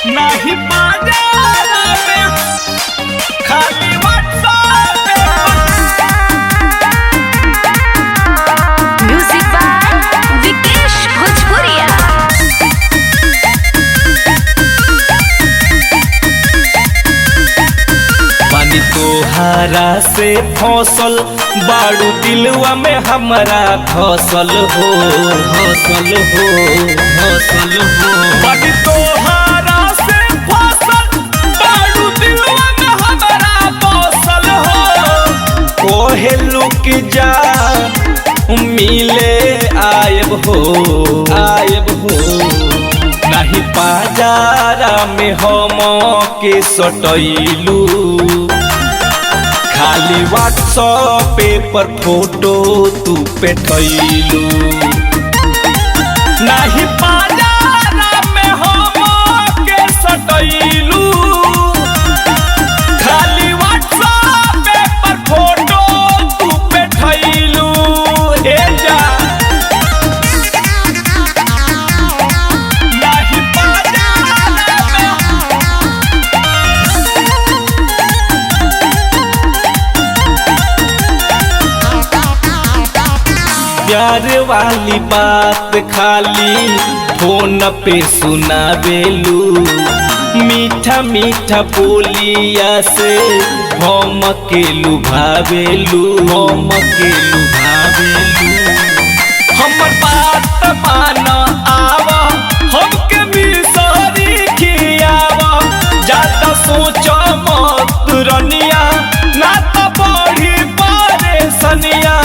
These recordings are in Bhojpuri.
नहीं बाजार में खाली व्हाट्सएप पे। Music by Vikesh Bhojpuriya. पानी तोहारा से फसल बाड़ू दिलवा में हमारा फसल हो पानी तोहारा से फसल बाड़ू दिलवा में हमारा फसल हो। कोहे लुक जा मिले आयब हो नहीं बाजारा में हम के सटैलू खाली व्हाट्सएप पर फोटो तू पेठैलू। नहीं बाजारा में हम के सटैलू खाली व्हाट्सएप पर फोटो तू पेठैलू। हे जा प्यार वाली बात खाली फोन पे सुनावेलू मीठा मीठा बोलिया से हम के लुभावेलू हमर बात मान आव हमके मिसरी खियाव ज्यादा सोच मत रनिया ना तो बड़ी परेशानिया।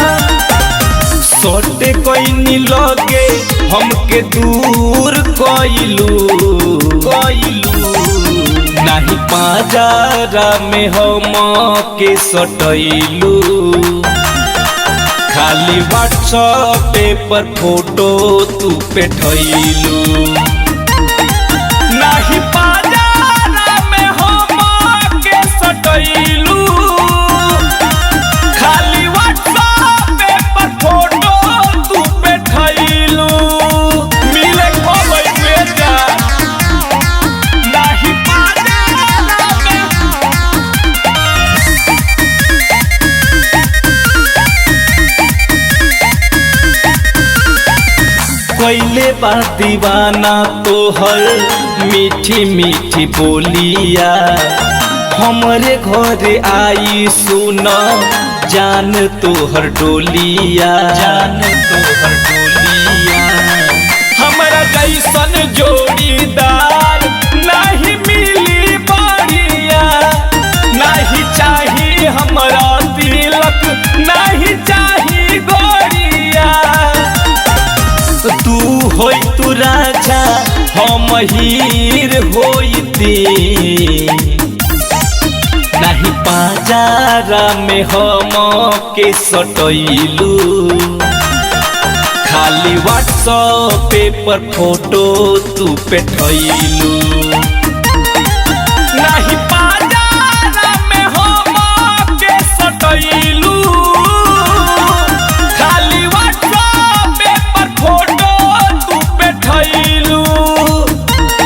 सोटे कोई लगे हमके दूर कोइलू नहीं बाजारा में हम के सटैलू खाली व्हाट्सएप पर फोटो तू पेठैलू। नहीं बाजारा में हम के सटैलू खाली व्हाट्सएप पर फोटो तू पेठैलू। मिले खबर बेटा नहीं बाजारा में कोइले बा दीवाना तोहर मीठी मीठी बोलिया हमरे घरे आई सुन जान तोहर डोलिया हमारा जैसन जोड़ीदार नहीं मिली बढ़िया। नहीं चाही हमारा तिलक नहीं चाही गोरिया। तू होई तू राजा हम हीर होइती नहीं बाजारा में हम के सटैलू खाली व्हाट्सएप पर फोटो तू पेठैलू। नहीं बाजारा में हम के सटैलू खाली व्हाट्सएप पर फोटो तू पेठैलू।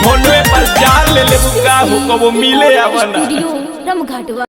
फोनवे पर जान ले लेबू का हो कबो मिले आवना। रमघाटवा।